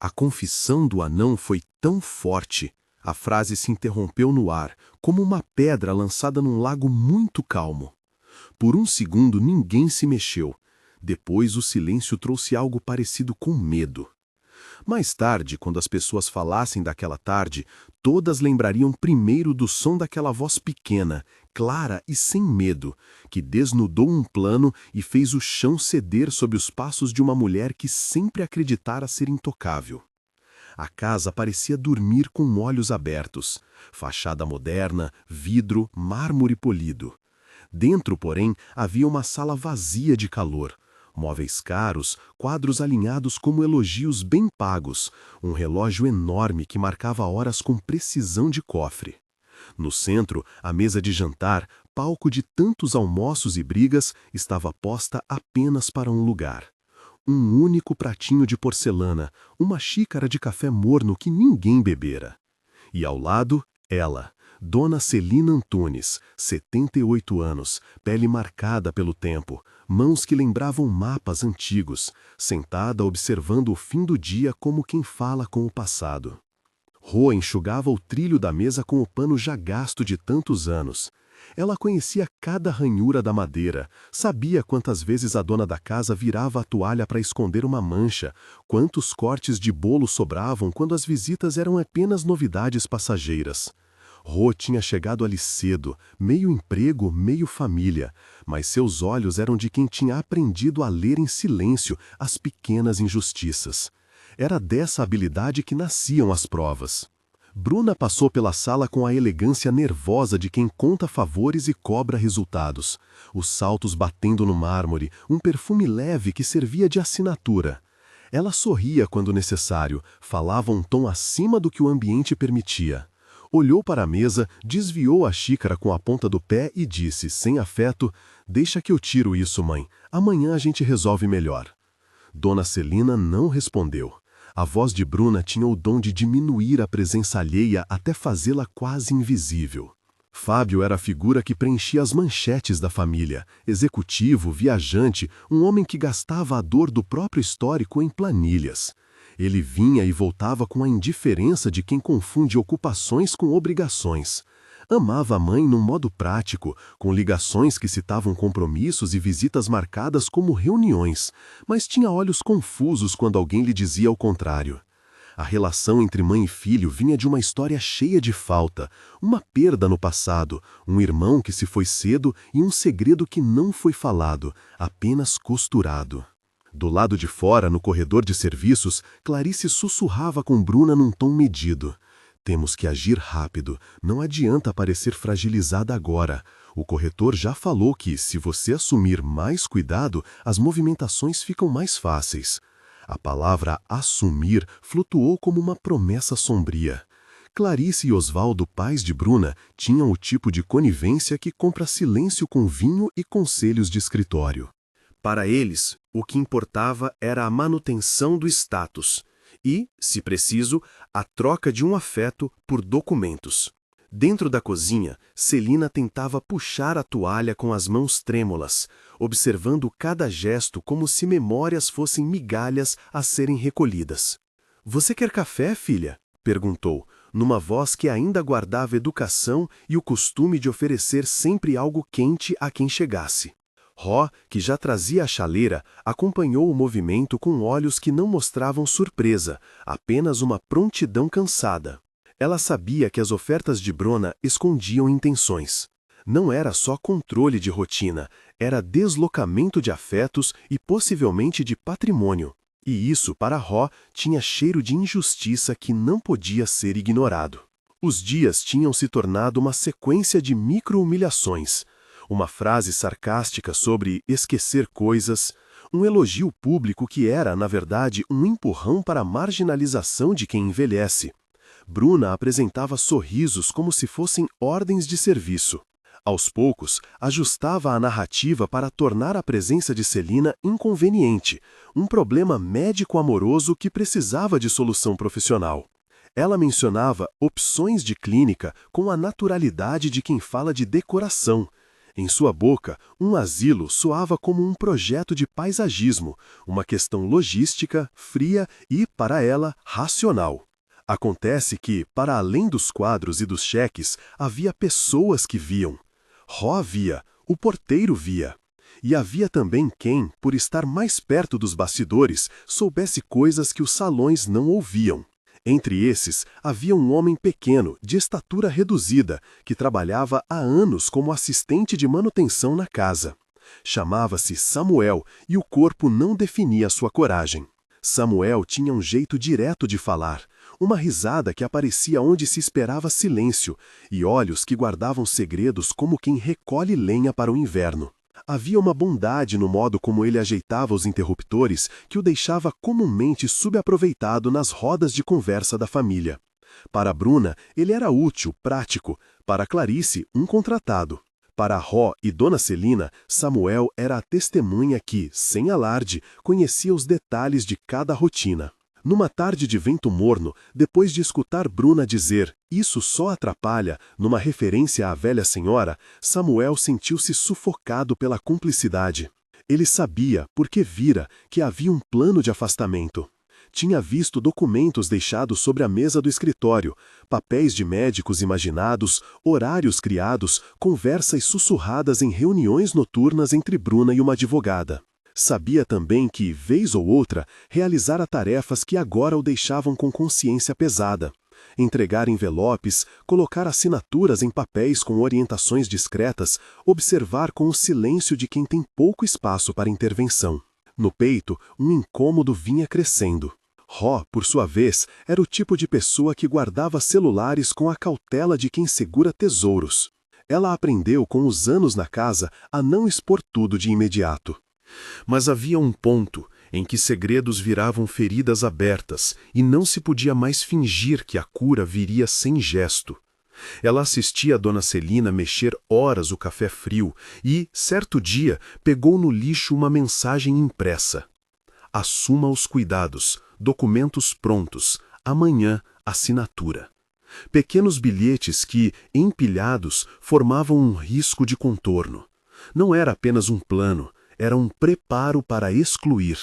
A confissão do anão foi tão forte, a frase se interrompeu no ar, como uma pedra lançada num lago muito calmo. Por um segundo ninguém se mexeu. Depois o silêncio trouxe algo parecido com medo. Mais tarde, quando as pessoas falassem daquela tarde, todas lembrariam primeiro do som daquela voz pequena, clara e sem medo, que desnudou um plano e fez o chão ceder sob os passos de uma mulher que sempre acreditara ser intocável. A casa parecia dormir com olhos abertos, fachada moderna, vidro, mármore polido. Dentro, porém, havia uma sala vazia de calor, móveis caros, quadros alinhados como elogios bem pagos, um relógio enorme que marcava horas com precisão de cofre. No centro, a mesa de jantar, palco de tantos almoços e brigas, estava posta apenas para um lugar. Um único pratinho de porcelana, uma xícara de café morno que ninguém bebera. E ao lado, ela, Dona Celina Antunes, 78 anos, pele marcada pelo tempo, mãos que lembravam mapas antigos, sentada observando o fim do dia como quem fala com o passado. Rô enxugava o trilho da mesa com o pano já gasto de tantos anos. Ela conhecia cada ranhura da madeira, sabia quantas vezes a dona da casa virava a toalha para esconder uma mancha, quantos cortes de bolo sobravam quando as visitas eram apenas novidades passageiras. Rô tinha chegado ali cedo, meio emprego, meio família, mas seus olhos eram de quem tinha aprendido a ler em silêncio as pequenas injustiças. Era dessa habilidade que nasciam as provas. Bruna passou pela sala com a elegância nervosa de quem conta favores e cobra resultados. Os saltos batendo no mármore, um perfume leve que servia de assinatura. Ela sorria quando necessário, falava um tom acima do que o ambiente permitia. Olhou para a mesa, desviou a xícara com a ponta do pé e disse, sem afeto, "Deixa que eu tiro isso, mãe. Amanhã a gente resolve melhor." Dona Celina não respondeu. A voz de Bruna tinha o dom de diminuir a presença alheia até fazê-la quase invisível. Fábio era a figura que preenchia as manchetes da família, executivo, viajante, um homem que gastava a dor do próprio histórico em planilhas. Ele vinha e voltava com a indiferença de quem confunde ocupações com obrigações. Amava a mãe num modo prático, com ligações que citavam compromissos e visitas marcadas como reuniões, mas tinha olhos confusos quando alguém lhe dizia o contrário. A relação entre mãe e filho vinha de uma história cheia de falta, uma perda no passado, um irmão que se foi cedo e um segredo que não foi falado, apenas costurado. Do lado de fora, no corredor de serviços, Clarice sussurrava com Bruna num tom medido. "Temos que agir rápido, não adianta parecer fragilizada agora. O corretor já falou que, se você assumir mais cuidado, as movimentações ficam mais fáceis." A palavra assumir flutuou como uma promessa sombria. Clarice e Osvaldo, pais de Bruna, tinham o tipo de conivência que compra silêncio com vinho e conselhos de escritório. Para eles, o que importava era a manutenção do status e, se preciso, a troca de um afeto por documentos. Dentro da cozinha, Celina tentava puxar a toalha com as mãos trêmulas, observando cada gesto como se memórias fossem migalhas a serem recolhidas. "Você quer café, filha?" perguntou, numa voz que ainda guardava educação e o costume de oferecer sempre algo quente a quem chegasse. Ró, que já trazia a chaleira, acompanhou o movimento com olhos que não mostravam surpresa, apenas uma prontidão cansada. Ela sabia que as ofertas de Bruna escondiam intenções. Não era só controle de rotina, era deslocamento de afetos e possivelmente de patrimônio. E isso, para Ró, tinha cheiro de injustiça que não podia ser ignorado. Os dias tinham se tornado uma sequência de micro-humilhações. Uma frase sarcástica sobre esquecer coisas, um elogio público que era, na verdade, um empurrão para a marginalização de quem envelhece. Bruna apresentava sorrisos como se fossem ordens de serviço. Aos poucos, ajustava a narrativa para tornar a presença de Celina inconveniente, um problema médico-amoroso que precisava de solução profissional. Ela mencionava opções de clínica com a naturalidade de quem fala de decoração. Em sua boca, um asilo soava como um projeto de paisagismo, uma questão logística, fria e, para ela, racional. Acontece que, para além dos quadros e dos cheques, havia pessoas que viam. Ró via, o porteiro via. E havia também quem, por estar mais perto dos bastidores, soubesse coisas que os salões não ouviam. Entre esses, havia um homem pequeno, de estatura reduzida, que trabalhava há anos como assistente de manutenção na casa. Chamava-se Samuel e o corpo não definia sua coragem. Samuel tinha um jeito direto de falar, uma risada que aparecia onde se esperava silêncio e olhos que guardavam segredos como quem recolhe lenha para o inverno. Havia uma bondade no modo como ele ajeitava os interruptores que o deixava comumente subaproveitado nas rodas de conversa da família. Para Bruna, ele era útil, prático. Para Clarice, um contratado. Para Ró e Dona Celina, Samuel era a testemunha que, sem alarde, conhecia os detalhes de cada rotina. Numa tarde de vento morno, depois de escutar Bruna dizer "isso só atrapalha", numa referência à velha senhora, Samuel sentiu-se sufocado pela cumplicidade. Ele sabia, porque vira, que havia um plano de afastamento. Tinha visto documentos deixados sobre a mesa do escritório, papéis de médicos imaginados, horários criados, conversas sussurradas em reuniões noturnas entre Bruna e uma advogada. Sabia também que, vez ou outra, realizara tarefas que agora o deixavam com consciência pesada. Entregar envelopes, colocar assinaturas em papéis com orientações discretas, observar com o silêncio de quem tem pouco espaço para intervenção. No peito, um incômodo vinha crescendo. Ró, por sua vez, era o tipo de pessoa que guardava celulares com a cautela de quem segura tesouros. Ela aprendeu com os anos na casa a não expor tudo de imediato. Mas havia um ponto em que segredos viravam feridas abertas e não se podia mais fingir que a cura viria sem gesto. Ela assistia a Dona Celina mexer horas o café frio e, certo dia, pegou no lixo uma mensagem impressa. Assuma os cuidados, documentos prontos, amanhã assinatura. Pequenos bilhetes que, empilhados, formavam um risco de contorno. Não era apenas um plano, era um preparo para excluir.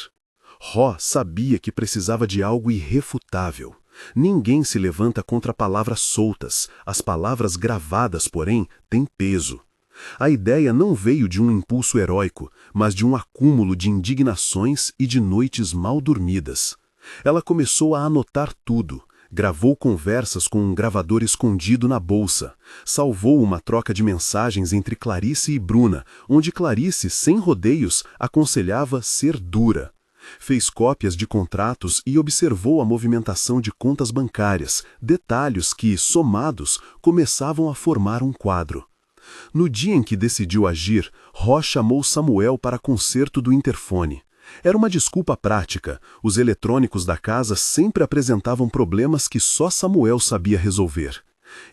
Ró sabia que precisava de algo irrefutável. Ninguém se levanta contra palavras soltas. As palavras gravadas, porém, têm peso. A ideia não veio de um impulso heróico, mas de um acúmulo de indignações e de noites mal dormidas. Ela começou a anotar tudo. Gravou conversas com um gravador escondido na bolsa. Salvou uma troca de mensagens entre Clarice e Bruna, onde Clarice, sem rodeios, aconselhava ser dura. Fez cópias de contratos e observou a movimentação de contas bancárias, detalhes que, somados, começavam a formar um quadro. No dia em que decidiu agir, Ró chamou Samuel para conserto do interfone. Era uma desculpa prática. Os eletrônicos da casa sempre apresentavam problemas que só Samuel sabia resolver.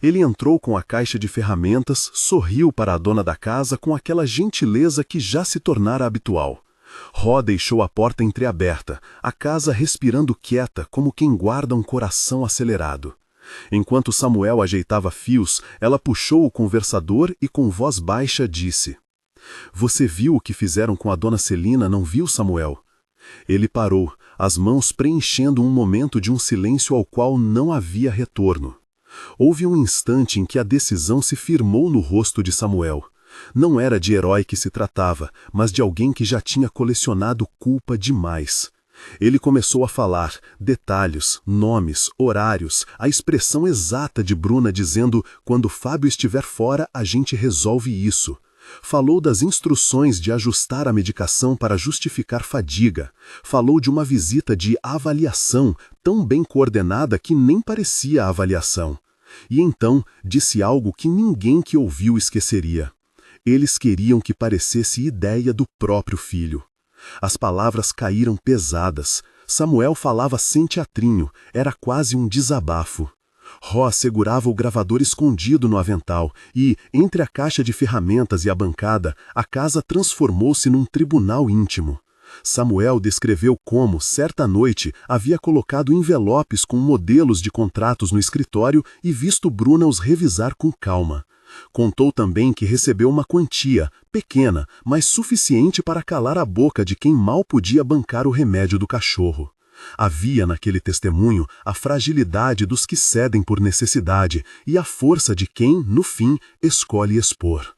Ele entrou com a caixa de ferramentas, sorriu para a dona da casa com aquela gentileza que já se tornara habitual. Ró deixou a porta entreaberta, a casa respirando quieta como quem guarda um coração acelerado. Enquanto Samuel ajeitava fios, ela puxou o conversador e com voz baixa disse: "Você viu o que fizeram com a Dona Celina, não viu, Samuel?" Ele parou, as mãos preenchendo um momento de um silêncio ao qual não havia retorno. Houve um instante em que a decisão se firmou no rosto de Samuel. Não era de herói que se tratava, mas de alguém que já tinha colecionado culpa demais. Ele começou a falar, detalhes, nomes, horários, a expressão exata de Bruna dizendo: "Quando Fábio estiver fora, a gente resolve isso." Falou das instruções de ajustar a medicação para justificar fadiga. Falou de uma visita de avaliação, tão bem coordenada que nem parecia avaliação. E então disse algo que ninguém que ouviu esqueceria. Eles queriam que parecesse ideia do próprio filho. As palavras caíram pesadas. Samuel falava sem teatrinho, era quase um desabafo. Ró segurava o gravador escondido no avental e, entre a caixa de ferramentas e a bancada, a casa transformou-se num tribunal íntimo. Samuel descreveu como, certa noite, havia colocado envelopes com modelos de contratos no escritório e visto Bruna os revisar com calma. Contou também que recebeu uma quantia, pequena, mas suficiente para calar a boca de quem mal podia bancar o remédio do cachorro. Havia naquele testemunho a fragilidade dos que cedem por necessidade e a força de quem, no fim, escolhe expor.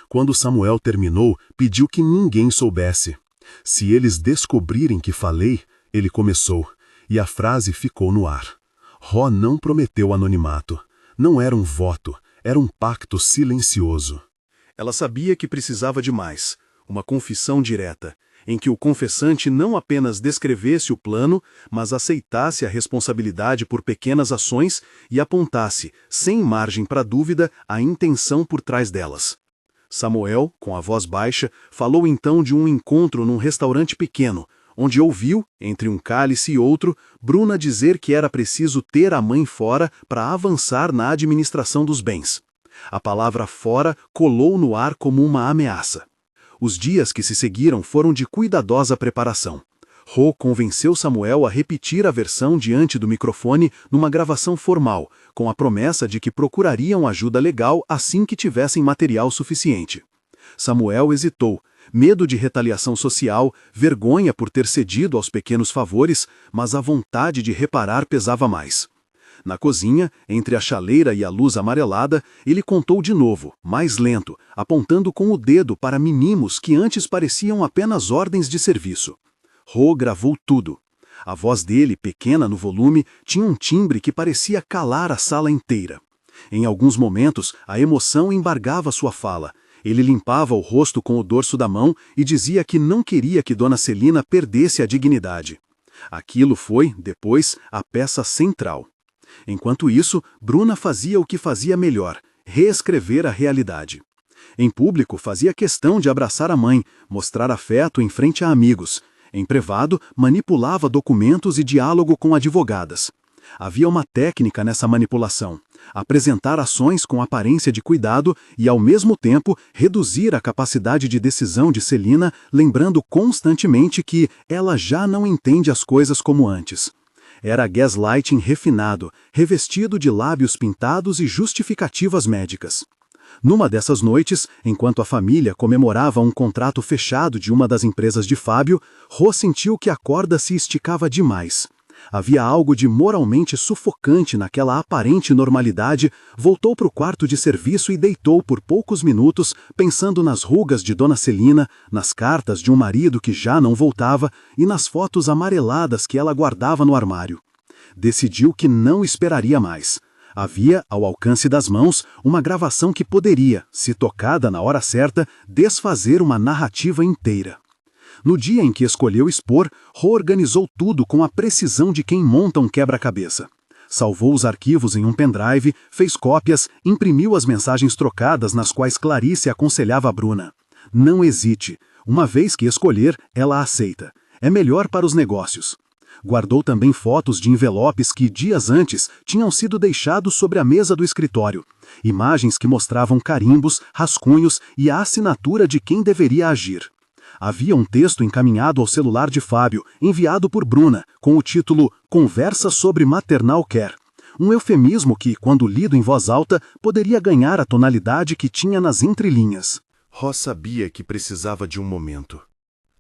Quando Samuel terminou, pediu que ninguém soubesse. Se eles descobrirem que falei, ele começou, e a frase ficou no ar. Ró não prometeu anonimato. Não era um voto, era um pacto silencioso. Ela sabia que precisava de mais, uma confissão direta, em que o confessante não apenas descrevesse o plano, mas aceitasse a responsabilidade por pequenas ações e apontasse, sem margem para dúvida, a intenção por trás delas. Samuel, com a voz baixa, falou então de um encontro num restaurante pequeno, onde ouviu, entre um cálice e outro, Bruna dizer que era preciso ter a mãe fora para avançar na administração dos bens. A palavra fora colou no ar como uma ameaça. Os dias que se seguiram foram de cuidadosa preparação. Rô convenceu Samuel a repetir a versão diante do microfone numa gravação formal, com a promessa de que procurariam ajuda legal assim que tivessem material suficiente. Samuel hesitou, medo de retaliação social, vergonha por ter cedido aos pequenos favores, mas a vontade de reparar pesava mais. Na cozinha, entre a chaleira e a luz amarelada, ele contou de novo, mais lento, apontando com o dedo para mimimos que antes pareciam apenas ordens de serviço. Rô gravou tudo. A voz dele, pequena no volume, tinha um timbre que parecia calar a sala inteira. Em alguns momentos, a emoção embargava sua fala. Ele limpava o rosto com o dorso da mão e dizia que não queria que Dona Celina perdesse a dignidade. Aquilo foi, depois, a peça central. Enquanto isso, Bruna fazia o que fazia melhor, reescrever a realidade. Em público, fazia questão de abraçar a mãe, mostrar afeto em frente a amigos. Em privado, manipulava documentos e diálogo com advogadas. Havia uma técnica nessa manipulação: apresentar ações com aparência de cuidado e, ao mesmo tempo, reduzir a capacidade de decisão de Celina, lembrando constantemente que ela já não entende as coisas como antes. Era gaslighting refinado, revestido de lábios pintados e justificativas médicas. Numa dessas noites, enquanto a família comemorava um contrato fechado de uma das empresas de Fábio, Rô sentiu que a corda se esticava demais. Havia algo de moralmente sufocante naquela aparente normalidade, voltou para o quarto de serviço e deitou por poucos minutos, pensando nas rugas de Dona Celina, nas cartas de um marido que já não voltava e nas fotos amareladas que ela guardava no armário. Decidiu que não esperaria mais. Havia, ao alcance das mãos, uma gravação que poderia, se tocada na hora certa, desfazer uma narrativa inteira. No dia em que escolheu expor, Rô organizou tudo com a precisão de quem monta um quebra-cabeça. Salvou os arquivos em um pendrive, fez cópias, imprimiu as mensagens trocadas nas quais Clarice aconselhava a Bruna. Não hesite. Uma vez que escolher, ela aceita. É melhor para os negócios. Guardou também fotos de envelopes que, dias antes, tinham sido deixados sobre a mesa do escritório. Imagens que mostravam carimbos, rascunhos e a assinatura de quem deveria agir. Havia um texto encaminhado ao celular de Fábio, enviado por Bruna, com o título Conversa sobre Maternal Care. Um eufemismo que, quando lido em voz alta, poderia ganhar a tonalidade que tinha nas entrelinhas. Ró sabia que precisava de um momento.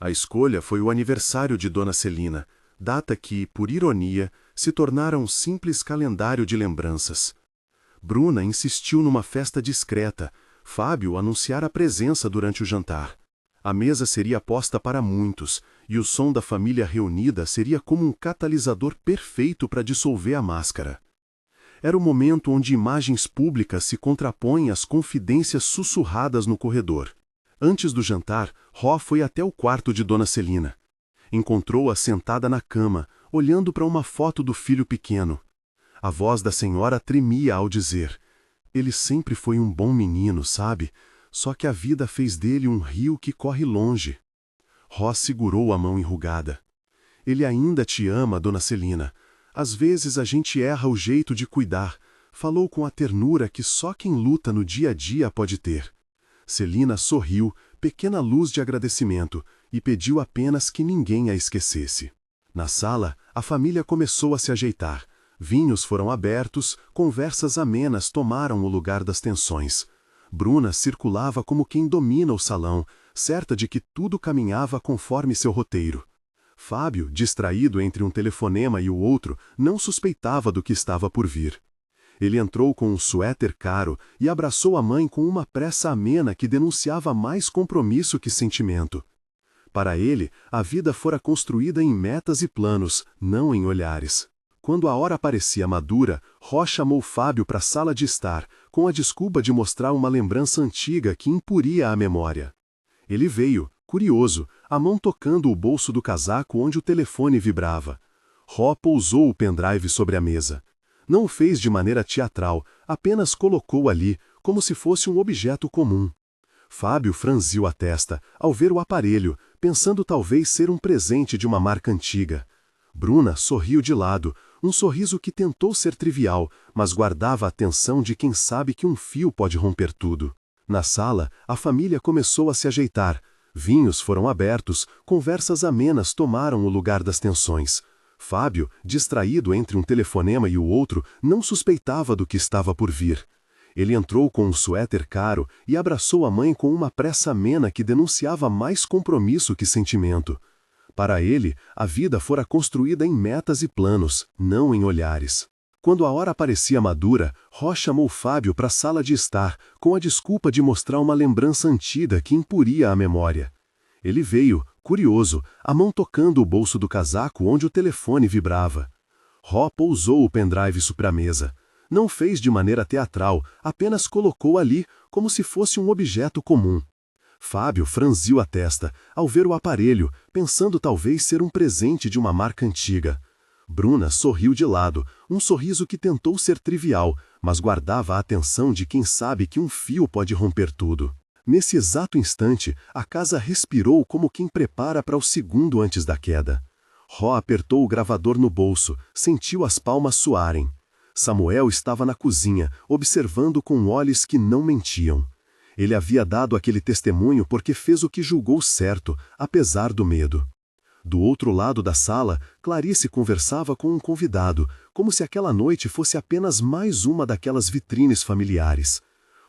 A escolha foi o aniversário de Dona Celina, data que, por ironia, se tornara um simples calendário de lembranças. Bruna insistiu numa festa discreta. Fábio anunciara a presença durante o jantar. A mesa seria posta para muitos, e o som da família reunida seria como um catalisador perfeito para dissolver a máscara. Era o momento onde imagens públicas se contrapõem às confidências sussurradas no corredor. Antes do jantar, Ró foi até o quarto de Dona Celina. Encontrou-a sentada na cama, olhando para uma foto do filho pequeno. A voz da senhora tremia ao dizer: "Ele sempre foi um bom menino, sabe? Só que a vida fez dele um rio que corre longe." Ró segurou a mão enrugada. "Ele ainda te ama, Dona Celina. Às vezes a gente erra o jeito de cuidar." Falou com a ternura que só quem luta no dia a dia pode ter. Celina sorriu, pequena luz de agradecimento, e pediu apenas que ninguém a esquecesse. Na sala, a família começou a se ajeitar. Vinhos foram abertos, conversas amenas tomaram o lugar das tensões. Bruna circulava como quem domina o salão, certa de que tudo caminhava conforme seu roteiro. Fábio, distraído entre um telefonema e o outro, não suspeitava do que estava por vir. Ele entrou com um suéter caro e abraçou a mãe com uma pressa amena que denunciava mais compromisso que sentimento. Para ele, a vida fora construída em metas e planos, não em olhares. Quando a hora parecia madura, Ró chamou Fábio para a sala de estar, com a desculpa de mostrar uma lembrança antiga que impuria a memória. Ele veio, curioso, a mão tocando o bolso do casaco onde o telefone vibrava. Ró pousou o pendrive sobre a mesa. Não o fez de maneira teatral, apenas colocou ali, como se fosse um objeto comum. Fábio franziu a testa, ao ver o aparelho, pensando talvez ser um presente de uma marca antiga. Bruna sorriu de lado, um sorriso que tentou ser trivial, mas guardava a atenção de quem sabe que um fio pode romper tudo. Na sala, a família começou a se ajeitar. Vinhos foram abertos, conversas amenas tomaram o lugar das tensões. Fábio, distraído entre um telefonema e o outro, não suspeitava do que estava por vir. Ele entrou com um suéter caro e abraçou a mãe com uma pressa amena que denunciava mais compromisso que sentimento. Para ele, a vida fora construída em metas e planos, não em olhares. Quando a hora parecia madura, Ró chamou Fábio para a sala de estar, com a desculpa de mostrar uma lembrança antiga que impuria a memória. Ele veio, curioso, a mão tocando o bolso do casaco onde o telefone vibrava. Ró pousou o pendrive sobre a mesa. Não fez de maneira teatral, apenas colocou ali, como se fosse um objeto comum. Fábio franziu a testa, ao ver o aparelho, pensando talvez ser um presente de uma marca antiga. Bruna sorriu de lado, um sorriso que tentou ser trivial, mas guardava a atenção de quem sabe que um fio pode romper tudo. Nesse exato instante, a casa respirou como quem prepara para o segundo antes da queda. Ró apertou o gravador no bolso, sentiu as palmas suarem. Samuel estava na cozinha, observando com olhos que não mentiam. Ele havia dado aquele testemunho porque fez o que julgou certo, apesar do medo. Do outro lado da sala, Clarice conversava com um convidado, como se aquela noite fosse apenas mais uma daquelas vitrines familiares.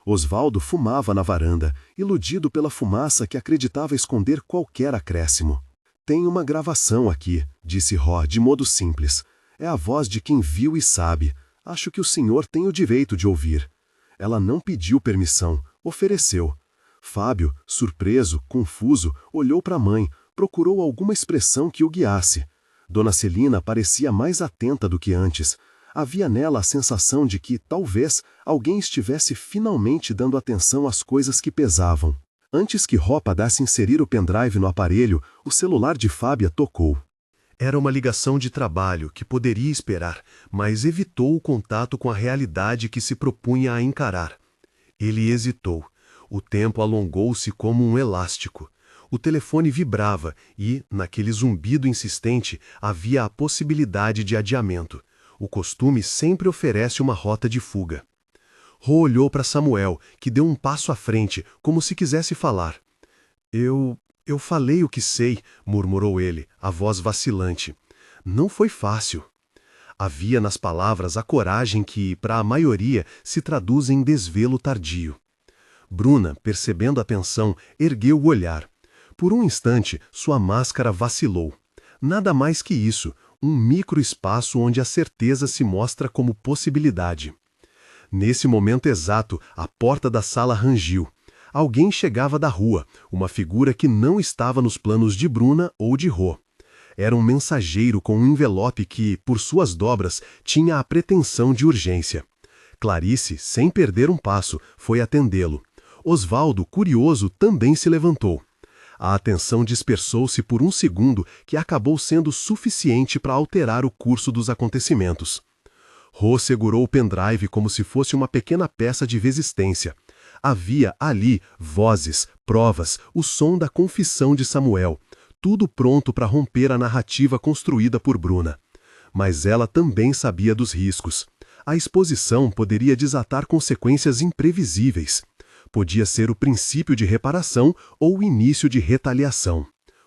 Osvaldo fumava na varanda, iludido pela fumaça que acreditava esconder qualquer acréscimo. Tem uma gravação aqui, disse Ró de modo simples. É a voz de quem viu e sabe. Acho que o senhor tem o direito de ouvir. Ela não pediu permissão, ofereceu. Fábio, surpreso, confuso, olhou para a mãe, procurou alguma expressão que o guiasse. Dona Celina parecia mais atenta do que antes. Havia nela a sensação de que, talvez, alguém estivesse finalmente dando atenção às coisas que pesavam. Antes que Ró pudesse inserir o pendrive no aparelho, o celular de Fábia tocou. Era uma ligação de trabalho que poderia esperar, mas evitou o contato com a realidade que se propunha a encarar. Ele hesitou. O tempo alongou-se como um elástico. O telefone vibrava e, naquele zumbido insistente, havia a possibilidade de adiamento. O costume sempre oferece uma rota de fuga. Rô olhou para Samuel, que deu um passo à frente, como se quisesse falar. Eu falei o que sei, murmurou ele, a voz vacilante. Não foi fácil. Havia nas palavras a coragem que, para a maioria, se traduz em desvelo tardio. Bruna, percebendo a tensão, ergueu o olhar. Por um instante, sua máscara vacilou. Nada mais que isso, um microespaço onde a certeza se mostra como possibilidade. Nesse momento exato, a porta da sala rangiu. Alguém chegava da rua, uma figura que não estava nos planos de Bruna ou de Rô. Era um mensageiro com um envelope que, por suas dobras, tinha a pretensão de urgência. Clarice, sem perder um passo, foi atendê-lo. Osvaldo, curioso, também se levantou. A atenção dispersou-se por um segundo que acabou sendo suficiente para alterar o curso dos acontecimentos. Rô segurou o pendrive como se fosse uma pequena peça de resistência. Havia ali vozes, provas, o som da confissão de Samuel, tudo pronto para romper a narrativa construída por Bruna. Mas ela também sabia dos riscos. A exposição poderia desatar consequências imprevisíveis. Podia ser o princípio de reparação ou o início de retaliação.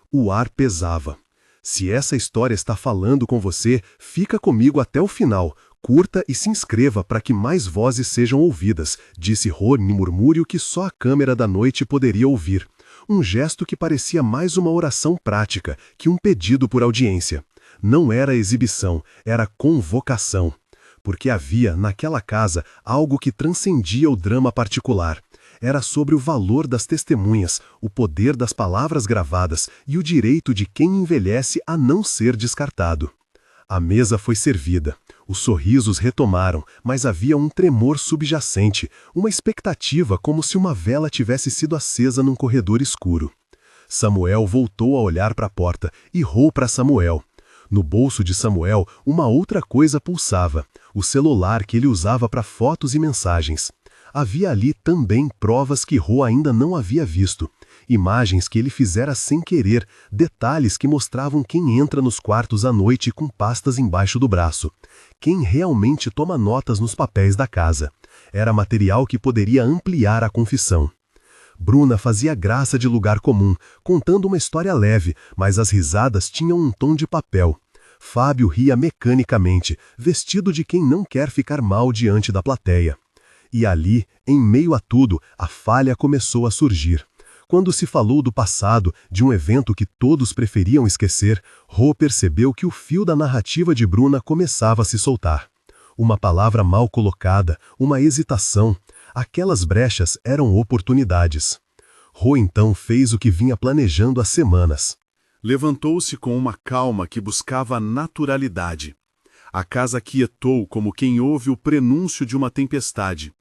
O ar pesava. Se essa história está falando com você, fica comigo até o final. Curta e se inscreva para que mais vozes sejam ouvidas, disse Ro em murmúrio que só a câmera da noite poderia ouvir. Um gesto que parecia mais uma oração prática que um pedido por audiência. Não era exibição, era convocação. Porque havia, naquela casa, algo que transcendia o drama particular. Era sobre o valor das testemunhas, o poder das palavras gravadas e o direito de quem envelhece a não ser descartado. A mesa foi servida. Os sorrisos retomaram, mas havia um tremor subjacente, uma expectativa como se uma vela tivesse sido acesa num corredor escuro. Samuel voltou a olhar para a porta e Ro para Samuel. No bolso de Samuel, uma outra coisa pulsava, o celular que ele usava para fotos e mensagens. Havia ali também provas que Ro ainda não havia visto. Imagens que ele fizera sem querer, detalhes que mostravam quem entra nos quartos à noite com pastas embaixo do braço. Quem realmente toma notas nos papéis da casa. Era material que poderia ampliar a confissão. Bruna fazia graça de lugar comum, contando uma história leve, mas as risadas tinham um tom de papel. Fábio ria mecanicamente, vestido de quem não quer ficar mal diante da plateia. E ali, em meio a tudo, a falha começou a surgir. Quando se falou do passado, de um evento que todos preferiam esquecer, Ro percebeu que o fio da narrativa de Bruna começava a se soltar. Uma palavra mal colocada, uma hesitação. Aquelas brechas eram oportunidades. Ro então fez o que vinha planejando há semanas. Levantou-se com uma calma que buscava naturalidade. A casa quietou como quem ouve o prenúncio de uma tempestade.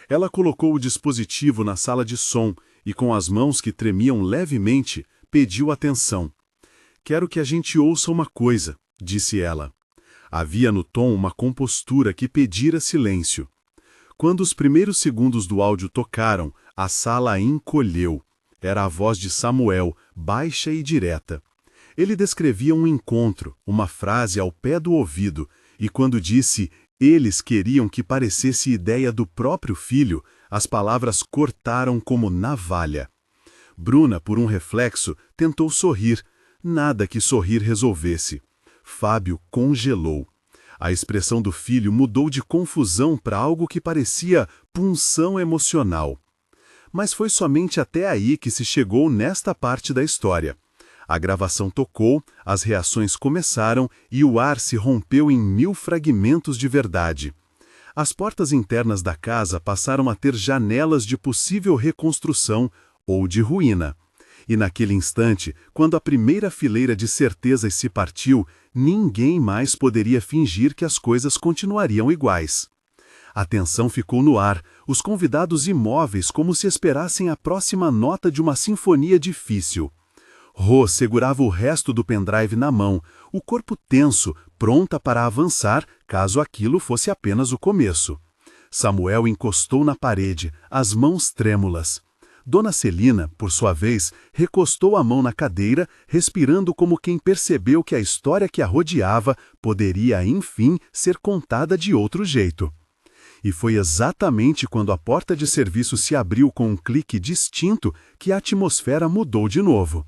Ela colocou o dispositivo na sala de som e, com as mãos que tremiam levemente, pediu atenção. «Quero que a gente ouça uma coisa», disse ela. Havia no tom uma compostura que pedira silêncio. Quando os primeiros segundos do áudio tocaram, a sala encolheu. Era a voz de Samuel, baixa e direta. Ele descrevia um encontro, uma frase ao pé do ouvido, e quando disse «eles queriam que parecesse ideia do próprio filho», as palavras cortaram como navalha. Bruna, por um reflexo, tentou sorrir. Nada que sorrir resolvesse. Fábio congelou. A expressão do filho mudou de confusão para algo que parecia punção emocional. Mas foi somente até aí que se chegou nesta parte da história. A gravação tocou, as reações começaram e o ar se rompeu em 1000 fragmentos de verdade. As portas internas da casa passaram a ter janelas de possível reconstrução ou de ruína. E naquele instante, quando a primeira fileira de certezas se partiu, ninguém mais poderia fingir que as coisas continuariam iguais. A tensão ficou no ar, os convidados imóveis como se esperassem a próxima nota de uma sinfonia difícil. Ro segurava o resto do pendrive na mão, o corpo tenso, pronta para avançar, caso aquilo fosse apenas o começo. Samuel encostou na parede, as mãos trêmulas. Dona Celina, por sua vez, recostou a mão na cadeira, respirando como quem percebeu que a história que a rodeava poderia, enfim, ser contada de outro jeito. E foi exatamente quando a porta de serviço se abriu com um clique distinto que a atmosfera mudou de novo.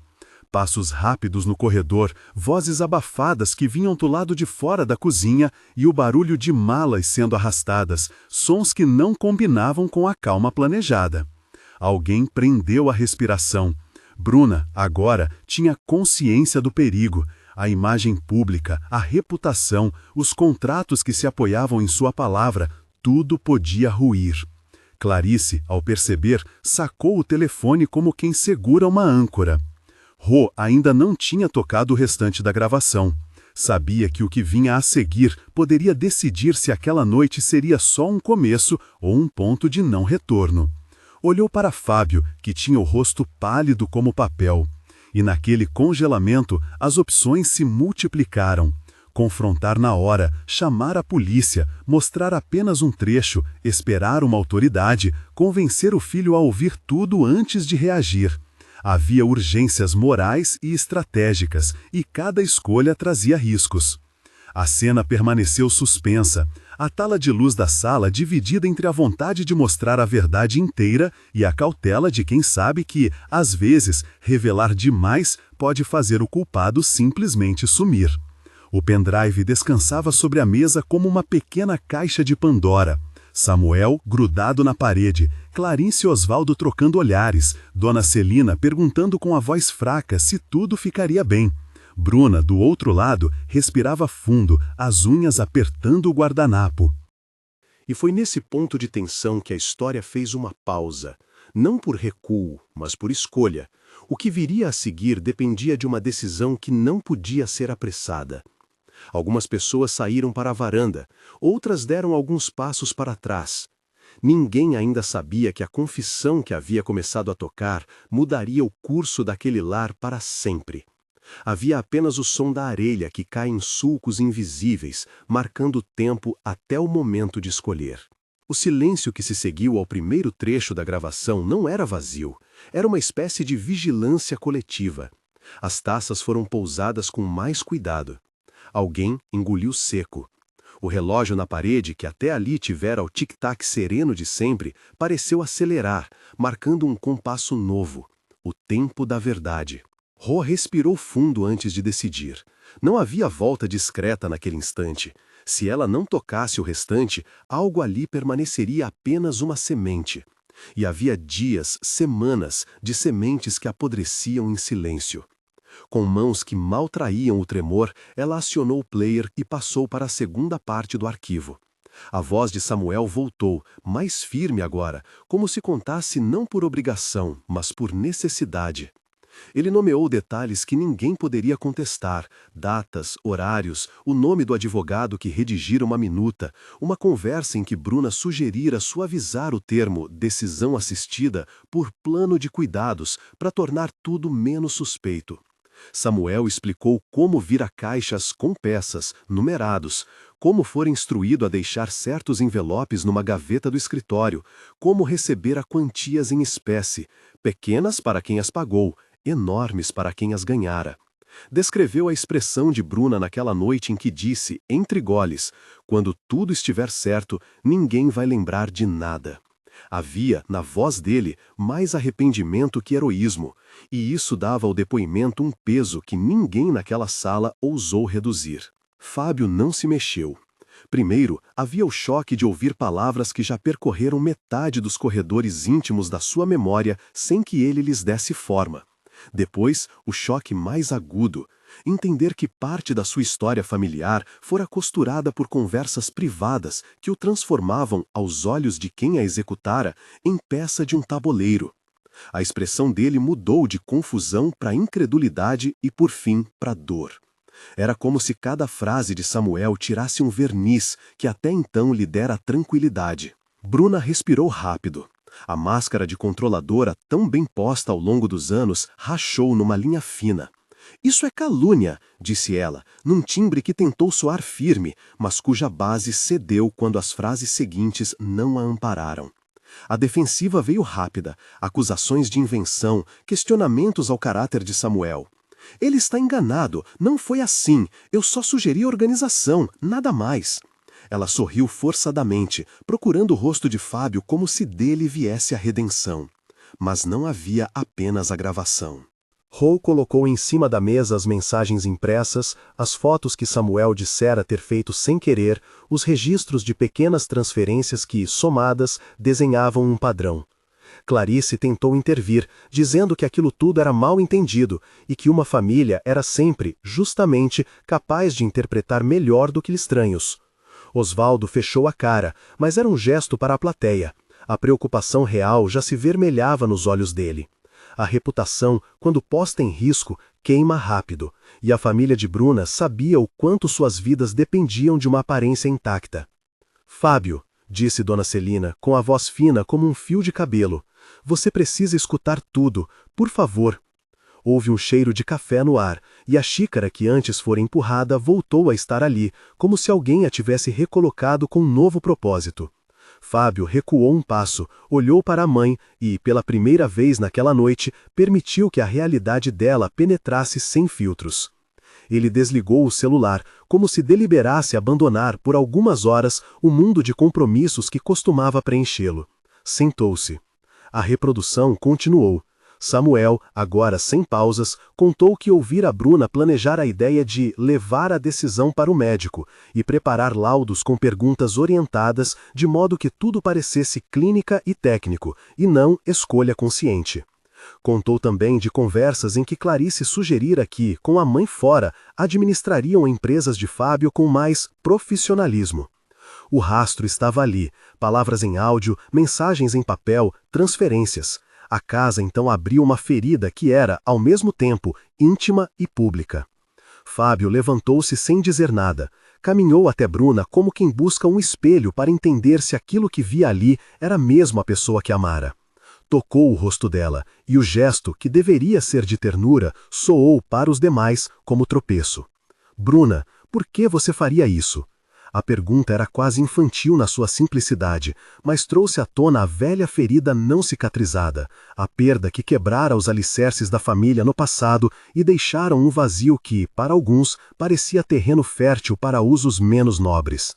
Passos rápidos no corredor, vozes abafadas que vinham do lado de fora da cozinha e o barulho de malas sendo arrastadas, sons que não combinavam com a calma planejada. Alguém prendeu a respiração. Bruna, agora, tinha consciência do perigo. A imagem pública, a reputação, os contratos que se apoiavam em sua palavra, tudo podia ruir. Clarice, ao perceber, sacou o telefone como quem segura uma âncora. Ro ainda não tinha tocado o restante da gravação. Sabia que o que vinha a seguir poderia decidir se aquela noite seria só um começo ou um ponto de não retorno. Olhou para Fábio, que tinha o rosto pálido como papel. E naquele congelamento, as opções se multiplicaram. Confrontar na hora, chamar a polícia, mostrar apenas um trecho, esperar uma autoridade, convencer o filho a ouvir tudo antes de reagir. Havia urgências morais e estratégicas, e cada escolha trazia riscos. A cena permaneceu suspensa. A tala de luz da sala dividida entre a vontade de mostrar a verdade inteira e a cautela de quem sabe que, às vezes, revelar demais pode fazer o culpado simplesmente sumir. O pendrive descansava sobre a mesa como uma pequena caixa de Pandora. Samuel grudado na parede, Clarice e Osvaldo trocando olhares, Dona Celina perguntando com a voz fraca se tudo ficaria bem. Bruna, do outro lado, respirava fundo, as unhas apertando o guardanapo. E foi nesse ponto de tensão que a história fez uma pausa, não por recuo, mas por escolha. O que viria a seguir dependia de uma decisão que não podia ser apressada. Algumas pessoas saíram para a varanda, outras deram alguns passos para trás. Ninguém ainda sabia que a confissão que havia começado a tocar mudaria o curso daquele lar para sempre. Havia apenas o som da areia que cai em sulcos invisíveis, marcando o tempo até o momento de escolher. O silêncio que se seguiu ao primeiro trecho da gravação não era vazio, era uma espécie de vigilância coletiva. As taças foram pousadas com mais cuidado. Alguém engoliu seco. O relógio na parede, que até ali tivera o tic-tac sereno de sempre, pareceu acelerar, marcando um compasso novo, o tempo da verdade. Ro respirou fundo antes de decidir. Não havia volta discreta naquele instante. Se ela não tocasse o restante, algo ali permaneceria apenas uma semente. E havia dias, semanas, de sementes que apodreciam em silêncio. Com mãos que mal traíam o tremor, ela acionou o player e passou para a segunda parte do arquivo. A voz de Samuel voltou, mais firme agora, como se contasse não por obrigação, mas por necessidade. Ele nomeou detalhes que ninguém poderia contestar, datas, horários, o nome do advogado que redigira uma minuta, uma conversa em que Bruna sugerira suavizar o termo decisão assistida por plano de cuidados para tornar tudo menos suspeito. Samuel explicou como vira caixas com peças, numerados, como for instruído a deixar certos envelopes numa gaveta do escritório, como receber a quantias em espécie, pequenas para quem as pagou, enormes para quem as ganhara. Descreveu a expressão de Bruna naquela noite em que disse, entre goles, quando tudo estiver certo, ninguém vai lembrar de nada. Havia, na voz dele, mais arrependimento que heroísmo, e isso dava ao depoimento um peso que ninguém naquela sala ousou reduzir. Fábio não se mexeu. Primeiro, havia o choque de ouvir palavras que já percorreram metade dos corredores íntimos da sua memória sem que ele lhes desse forma. Depois, o choque mais agudo, entender que parte da sua história familiar fora costurada por conversas privadas que o transformavam, aos olhos de quem a executara, em peça de um tabuleiro. A expressão dele mudou de confusão para incredulidade e, por fim, para dor. Era como se cada frase de Samuel tirasse um verniz que até então lhe dera tranquilidade. Bruna respirou rápido. A máscara de controladora, tão bem posta ao longo dos anos, rachou numa linha fina. Isso é calúnia, disse ela, num timbre que tentou soar firme, mas cuja base cedeu quando as frases seguintes não a ampararam. A defensiva veio rápida, acusações de invenção, questionamentos ao caráter de Samuel. Ele está enganado, não foi assim, eu só sugeri organização, nada mais. Ela sorriu forçadamente, procurando o rosto de Fábio como se dele viesse a redenção. Mas não havia apenas a gravação. Ro colocou em cima da mesa as mensagens impressas, as fotos que Samuel dissera ter feito sem querer, os registros de pequenas transferências que, somadas, desenhavam um padrão. Clarice tentou intervir, dizendo que aquilo tudo era mal entendido e que uma família era sempre, justamente, capaz de interpretar melhor do que estranhos. Osvaldo fechou a cara, mas era um gesto para a plateia. A preocupação real já se vermelhava nos olhos dele. A reputação, quando posta em risco, queima rápido, e a família de Bruna sabia o quanto suas vidas dependiam de uma aparência intacta. Fábio, disse Dona Celina, com a voz fina como um fio de cabelo, você precisa escutar tudo, por favor. Houve um cheiro de café no ar, e a xícara que antes fora empurrada voltou a estar ali, como se alguém a tivesse recolocado com um novo propósito. Fábio recuou um passo, olhou para a mãe e, pela primeira vez naquela noite, permitiu que a realidade dela penetrasse sem filtros. Ele desligou o celular, como se deliberasse abandonar por algumas horas o mundo de compromissos que costumava preenchê-lo. Sentou-se. A reprodução continuou. Samuel, agora sem pausas, contou que ouvira Bruna planejar a ideia de levar a decisão para o médico e preparar laudos com perguntas orientadas de modo que tudo parecesse clínica e técnico, e não escolha consciente. Contou também de conversas em que Clarice sugerira que, com a mãe fora, administrariam empresas de Fábio com mais profissionalismo. O rastro estava ali, palavras em áudio, mensagens em papel, transferências. A casa então abriu uma ferida que era, ao mesmo tempo, íntima e pública. Fábio levantou-se sem dizer nada. Caminhou até Bruna como quem busca um espelho para entender se aquilo que via ali era mesmo a pessoa que amara. Tocou o rosto dela, e o gesto, que deveria ser de ternura, soou para os demais como tropeço. Bruna, por que você faria isso? A pergunta era quase infantil na sua simplicidade, mas trouxe à tona a velha ferida não cicatrizada, a perda que quebrara os alicerces da família no passado e deixaram um vazio que, para alguns, parecia terreno fértil para usos menos nobres.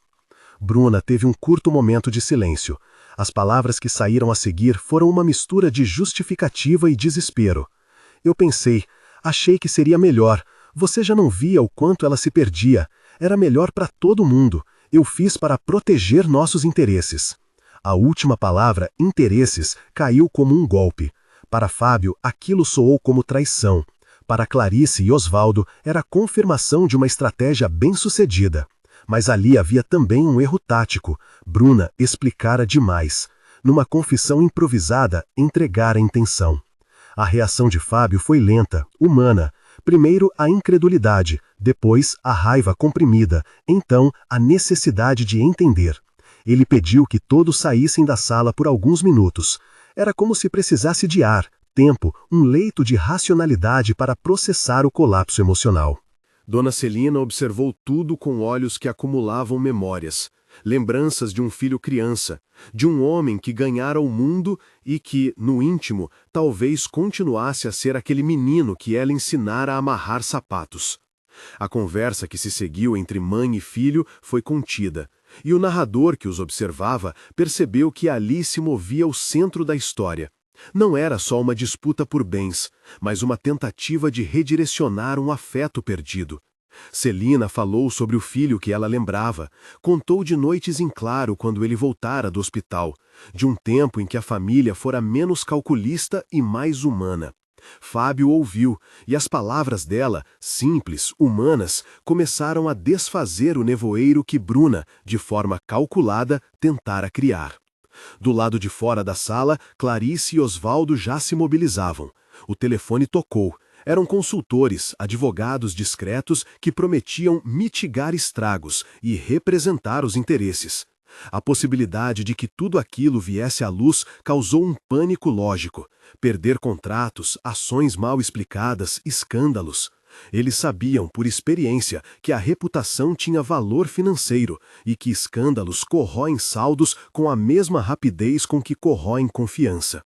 Bruna teve um curto momento de silêncio. As palavras que saíram a seguir foram uma mistura de justificativa e desespero. Eu pensei, achei que seria melhor. Você já não via o quanto ela se perdia. Era melhor para todo mundo. Eu fiz para proteger nossos interesses. A última palavra, interesses, caiu como um golpe. Para Fábio, aquilo soou como traição. Para Clarice e Osvaldo, era a confirmação de uma estratégia bem-sucedida. Mas ali havia também um erro tático. Bruna explicara demais. Numa confissão improvisada, entregara a intenção. A reação de Fábio foi lenta, humana. Primeiro a incredulidade, depois a raiva comprimida, então a necessidade de entender. Ele pediu que todos saíssem da sala por alguns minutos. Era como se precisasse de ar, tempo, um leito de racionalidade para processar o colapso emocional. Dona Celina observou tudo com olhos que acumulavam memórias, lembranças de um filho criança, de um homem que ganhara o mundo e que, no íntimo, talvez continuasse a ser aquele menino que ela ensinara a amarrar sapatos. A conversa que se seguiu entre mãe e filho foi contida, e o narrador que os observava percebeu que ali se movia o centro da história. Não era só uma disputa por bens, mas uma tentativa de redirecionar um afeto perdido. Celina falou sobre o filho que ela lembrava, contou de noites em claro quando ele voltara do hospital, de um tempo em que a família fora menos calculista e mais humana. Fábio ouviu, e as palavras dela, simples, humanas, começaram a desfazer o nevoeiro que Bruna, de forma calculada, tentara criar. Do lado de fora da sala, Clarice e Osvaldo já se mobilizavam. O telefone tocou. Eram consultores, advogados discretos que prometiam mitigar estragos e representar os interesses. A possibilidade de que tudo aquilo viesse à luz causou um pânico lógico. Perder contratos, ações mal explicadas, escândalos. Eles sabiam, por experiência, que a reputação tinha valor financeiro e que escândalos corroem saldos com a mesma rapidez com que corroem confiança.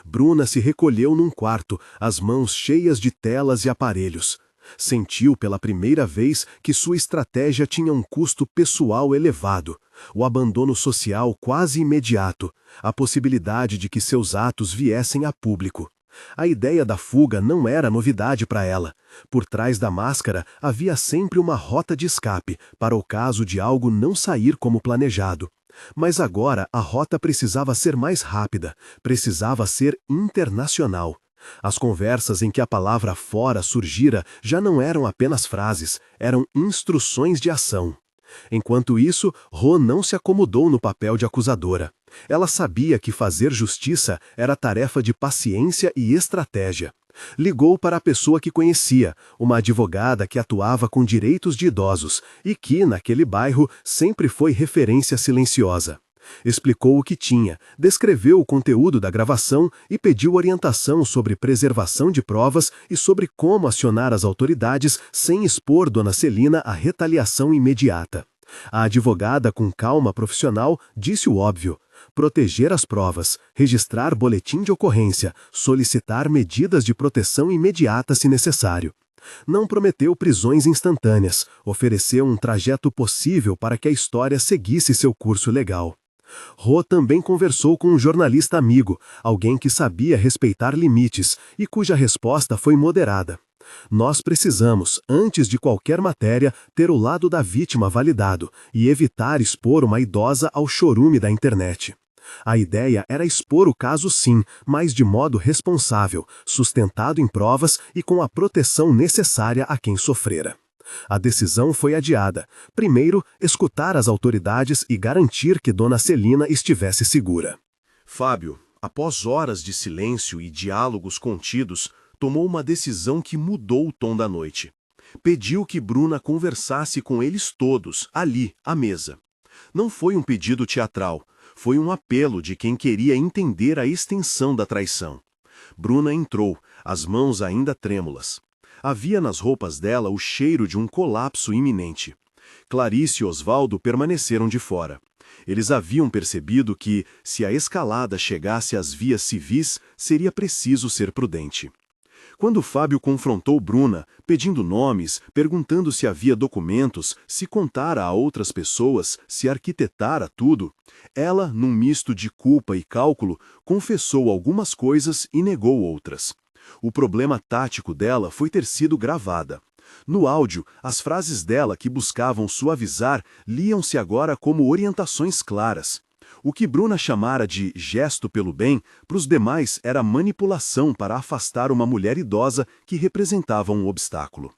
Bruna se recolheu num quarto, as mãos cheias de telas e aparelhos. Sentiu pela primeira vez que sua estratégia tinha um custo pessoal elevado, o abandono social quase imediato, a possibilidade de que seus atos viessem a público. A ideia da fuga não era novidade para ela. Por trás da máscara havia sempre uma rota de escape, para o caso de algo não sair como planejado. Mas agora a rota precisava ser mais rápida, precisava ser internacional. As conversas em que a palavra fora surgira já não eram apenas frases, eram instruções de ação. Enquanto isso, Rô não se acomodou no papel de acusadora. Ela sabia que fazer justiça era tarefa de paciência e estratégia. Ligou para a pessoa que conhecia, uma advogada que atuava com direitos de idosos e que, naquele bairro, sempre foi referência silenciosa. Explicou o que tinha, descreveu o conteúdo da gravação e pediu orientação sobre preservação de provas e sobre como acionar as autoridades sem expor Dona Celina à retaliação imediata. A advogada, com calma profissional, disse o óbvio: proteger as provas, registrar boletim de ocorrência, solicitar medidas de proteção imediata se necessário. Não prometeu prisões instantâneas, ofereceu um trajeto possível para que a história seguisse seu curso legal. Ro também conversou com um jornalista amigo, alguém que sabia respeitar limites e cuja resposta foi moderada. Nós precisamos, antes de qualquer matéria, ter o lado da vítima validado e evitar expor uma idosa ao chorume da internet. A ideia era expor o caso sim, mas de modo responsável, sustentado em provas e com a proteção necessária a quem sofrera. A decisão foi adiada. Primeiro, escutar as autoridades e garantir que Dona Celina estivesse segura. Fábio, após horas de silêncio e diálogos contidos, tomou uma decisão que mudou o tom da noite. Pediu que Bruna conversasse com eles todos, ali, à mesa. Não foi um pedido teatral, foi um apelo de quem queria entender a extensão da traição. Bruna entrou, as mãos ainda trêmulas. Havia nas roupas dela o cheiro de um colapso iminente. Clarice e Osvaldo permaneceram de fora. Eles haviam percebido que, se a escalada chegasse às vias civis, seria preciso ser prudente. Quando Fábio confrontou Bruna, pedindo nomes, perguntando se havia documentos, se contara a outras pessoas, se arquitetara tudo, ela, num misto de culpa e cálculo, confessou algumas coisas e negou outras. O problema tático dela foi ter sido gravada. No áudio, as frases dela que buscavam suavizar liam-se agora como orientações claras. O que Bruna chamara de gesto pelo bem, para os demais era manipulação para afastar uma mulher idosa que representava um obstáculo.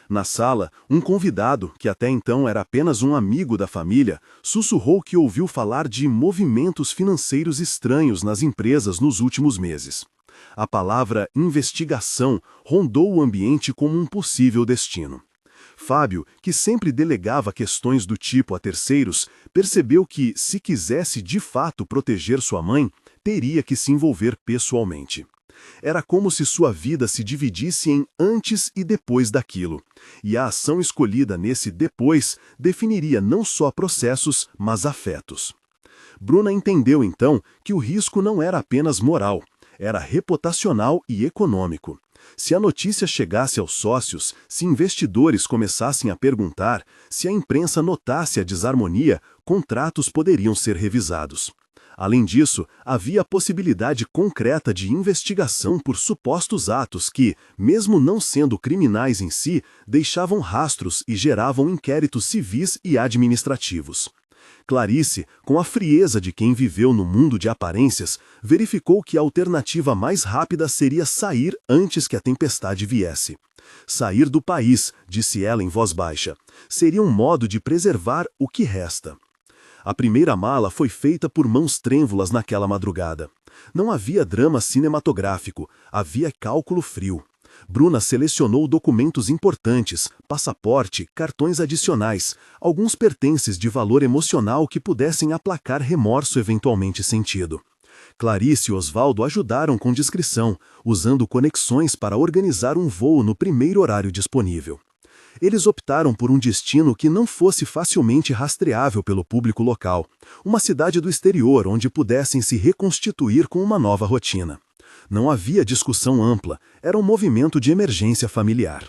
Na sala, um convidado, que até então era apenas um amigo da família, sussurrou que ouviu falar de movimentos financeiros estranhos nas empresas nos últimos meses. A palavra investigação rondou o ambiente como um possível destino. Fábio, que sempre delegava questões do tipo a terceiros, percebeu que, se quisesse de fato proteger sua mãe, teria que se envolver pessoalmente. Era como se sua vida se dividisse em antes e depois daquilo, e a ação escolhida nesse depois definiria não só processos, mas afetos. Bruna entendeu então que o risco não era apenas moral, era reputacional e econômico. Se a notícia chegasse aos sócios, se investidores começassem a perguntar, se a imprensa notasse a desarmonia, contratos poderiam ser revisados. Além disso, havia a possibilidade concreta de investigação por supostos atos que, mesmo não sendo criminais em si, deixavam rastros e geravam inquéritos civis e administrativos. Clarice, com a frieza de quem viveu no mundo de aparências, verificou que a alternativa mais rápida seria sair antes que a tempestade viesse. Sair do país, disse ela em voz baixa, seria um modo de preservar o que resta. A primeira mala foi feita por mãos trêmulas naquela madrugada. Não havia drama cinematográfico, havia cálculo frio. Bruna selecionou documentos importantes, passaporte, cartões adicionais, alguns pertences de valor emocional que pudessem aplacar remorso eventualmente sentido. Clarice e Osvaldo ajudaram com discrição, usando conexões para organizar um voo no primeiro horário disponível. Eles optaram por um destino que não fosse facilmente rastreável pelo público local, uma cidade do exterior onde pudessem se reconstituir com uma nova rotina. Não havia discussão ampla, era um movimento de emergência familiar.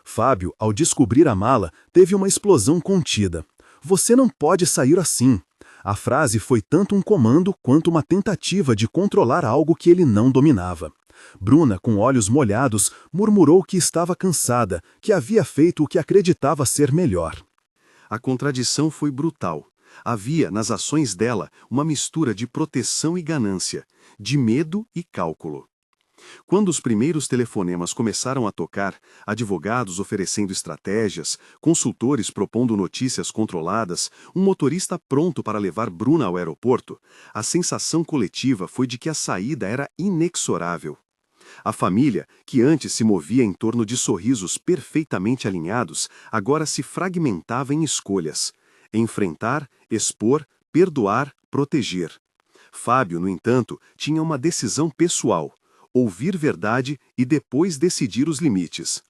Fábio, ao descobrir a mala, teve uma explosão contida. "Você não pode sair assim." A frase foi tanto um comando quanto uma tentativa de controlar algo que ele não dominava. Bruna, com olhos molhados, murmurou que estava cansada, que havia feito o que acreditava ser melhor. A contradição foi brutal. Havia, nas ações dela, uma mistura de proteção e ganância, de medo e cálculo. Quando os primeiros telefonemas começaram a tocar, advogados oferecendo estratégias, consultores propondo notícias controladas, um motorista pronto para levar Bruna ao aeroporto, a sensação coletiva foi de que a saída era inexorável. A família, que antes se movia em torno de sorrisos perfeitamente alinhados, agora se fragmentava em escolhas: enfrentar, expor, perdoar, proteger. Fábio, no entanto, tinha uma decisão pessoal: ouvir verdade e depois decidir os limites.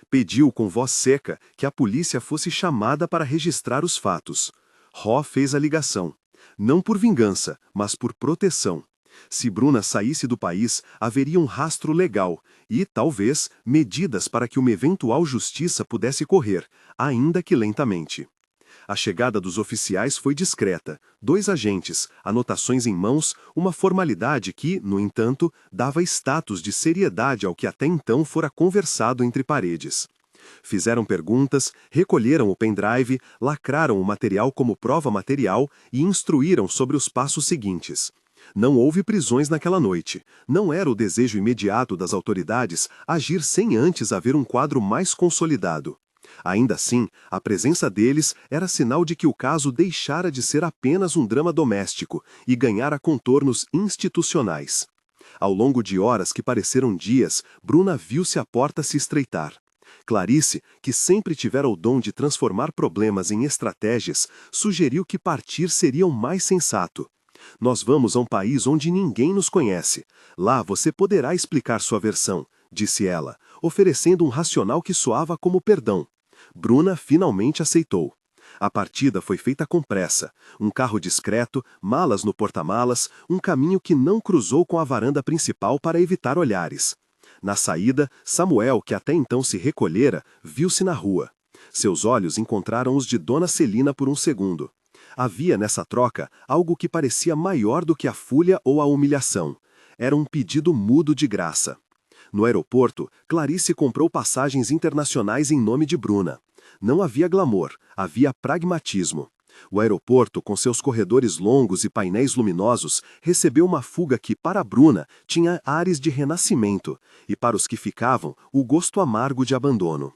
Pediu com voz seca que a polícia fosse chamada para registrar os fatos. Ró fez a ligação. Não por vingança, mas por proteção. Se Bruna saísse do país, haveria um rastro legal e, talvez, medidas para que uma eventual justiça pudesse correr, ainda que lentamente. A chegada dos oficiais foi discreta. 2 agentes, anotações em mãos, uma formalidade que, no entanto, dava status de seriedade ao que até então fora conversado entre paredes. Fizeram perguntas, recolheram o pendrive, lacraram o material como prova material e instruíram sobre os passos seguintes. Não houve prisões naquela noite. Não era o desejo imediato das autoridades agir sem antes haver um quadro mais consolidado. Ainda assim, a presença deles era sinal de que o caso deixara de ser apenas um drama doméstico e ganhara contornos institucionais. Ao longo de horas que pareceram dias, Bruna viu-se a porta se estreitar. Clarice, que sempre tivera o dom de transformar problemas em estratégias, sugeriu que partir seria o mais sensato. Nós vamos a um país onde ninguém nos conhece. Lá você poderá explicar sua versão, disse ela, oferecendo um racional que soava como perdão. Bruna finalmente aceitou. A partida foi feita com pressa. Um carro discreto, malas no porta-malas, um caminho que não cruzou com a varanda principal para evitar olhares. Na saída, Samuel, que até então se recolhera, viu-se na rua. Seus olhos encontraram os de Dona Celina por um segundo. Havia nessa troca algo que parecia maior do que a fúria ou a humilhação. Era um pedido mudo de graça. No aeroporto, Clarice comprou passagens internacionais em nome de Bruna. Não havia glamour, havia pragmatismo. O aeroporto, com seus corredores longos e painéis luminosos, recebeu uma fuga que, para Bruna, tinha ares de renascimento, e para os que ficavam, o gosto amargo de abandono.